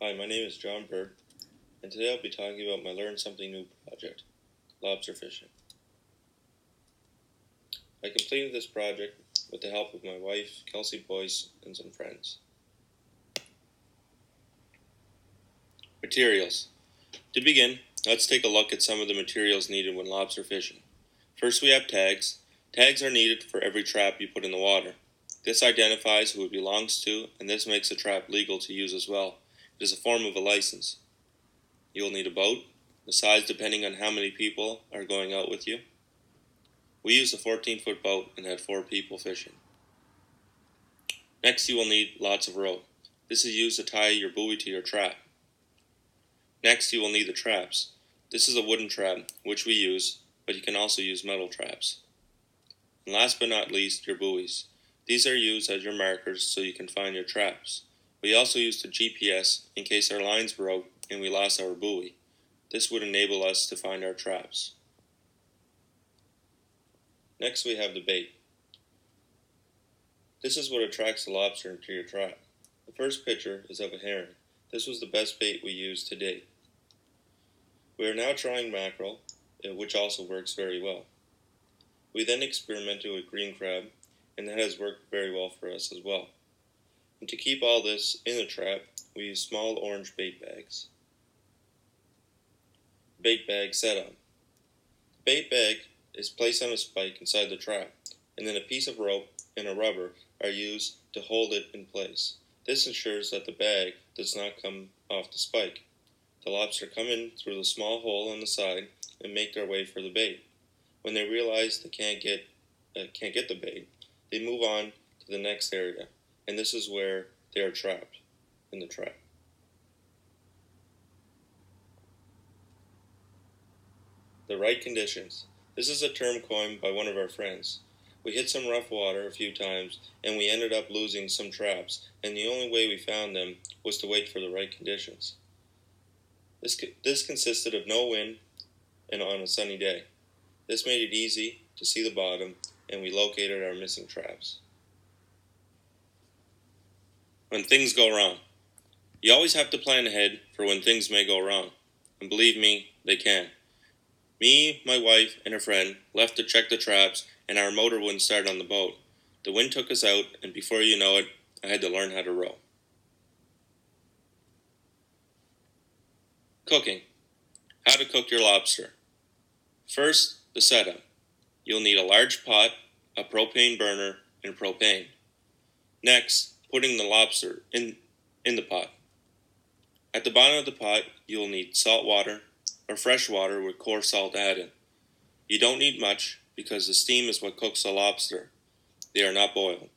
Hi, my name is John Bird, and today I'll be talking about my Learn Something New project, lobster fishing. I completed this project with the help of my wife, Kelsey Boyce, and some friends. Materials. To begin, let's take a look at some of the materials needed when lobster fishing. First, we have tags. Tags are needed for every trap you put in the water. This identifies who it belongs to, and this makes the trap legal to use as well. It is a form of a license. You will need a boat, the size depending on how many people are going out with you. We used a 14-foot boat and had 4 people fishing. Next, you will need lots of rope. This is used to tie your buoy to your trap. Next, you will need the traps. This is a wooden trap, which we use, but you can also use metal traps. And last but not least, your buoys. These are used as your markers so you can find your traps. We also used a GPS in case our lines broke and we lost our buoy. This would enable us to find our traps. Next, we have the bait. This is what attracts the lobster into your trap. The first picture is of a herring. This was the best bait we used to date. We are now trying mackerel, which also works very well. We then experimented with green crab, and that has worked very well for us as well. And to keep all this in the trap, we use small orange bait bags. Bait bag setup. The bait bag is placed on a spike inside the trap, and then a piece of rope and a rubber are used to hold it in place. This ensures that the bag does not come off the spike. The lobster come in through the small hole on the side and make their way for the bait. When they realize they can't get the bait, they move on to the next area, and this is where they are trapped in the trap. The right conditions. This is a term coined by one of our friends. We hit some rough water a few times, and we ended up losing some traps, and the only way we found them was to wait for the right conditions. This consisted of no wind and on a sunny day. This made it easy to see the bottom, and we located our missing traps. When things go wrong. You always have to plan ahead for when things may go wrong, and believe me, they can. Me, my wife, and a friend left to check the traps, and our motor wouldn't start on the boat. The wind took us out, and before you know it, I had to learn how to row. Cooking. How to cook your lobster. First, the setup. You'll need a large pot, a propane burner, and propane. Next, putting the lobster in the pot. At the bottom of the pot, you'll need salt water or fresh water with coarse salt added. You don't need much because the steam is what cooks the lobster. They are not boiled.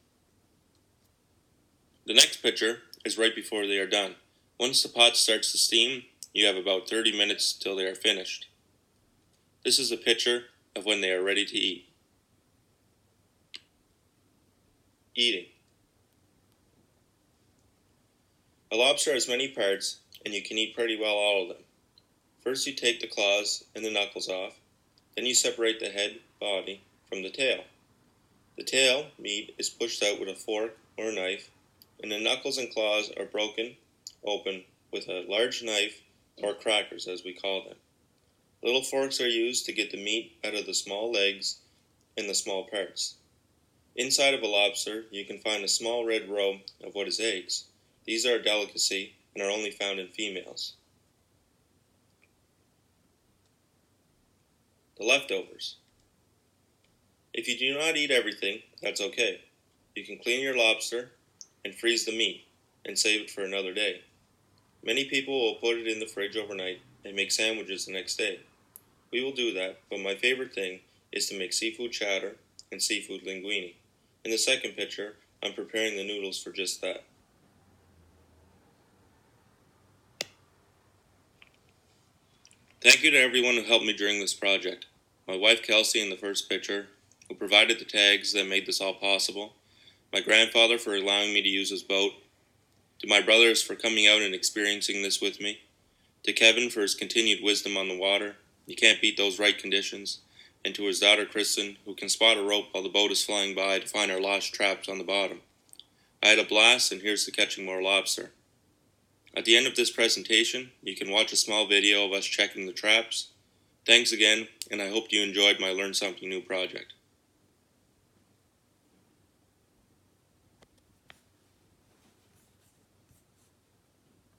The next picture is right before they are done. Once the pot starts to steam, you have about 30 minutes till they are finished. This is a picture of when they are ready to eat. Eating. A lobster has many parts, and you can eat pretty well all of them. First, you take the claws and the knuckles off. Then you separate the head, body, from the tail. The tail meat is pushed out with a fork or a knife, and the knuckles and claws are broken open with a large knife, or crackers as we call them. Little forks are used to get the meat out of the small legs and the small parts. Inside of a lobster, you can find a small red row of what is eggs. These are a delicacy and are only found in females. The leftovers. If you do not eat everything, that's okay. You can clean your lobster and freeze the meat and save it for another day. Many people will put it in the fridge overnight and make sandwiches the next day. We will do that, but my favorite thing is to make seafood chowder and seafood linguine. In the second picture, I'm preparing the noodles for just that. Thank you to everyone who helped me during this project. My wife Kelsey in the first picture, who provided the tags that made this all possible. My grandfather for allowing me to use his boat. To my brothers for coming out and experiencing this with me. To Kevin for his continued wisdom on the water. You can't beat those right conditions. And to his daughter Kristen, who can spot a rope while the boat is flying by to find our lost traps on the bottom. I had a blast, and here's to catching more lobster. At the end of this presentation, you can watch a small video of us checking the traps. Thanks again, and I hope you enjoyed my Learn Something New project.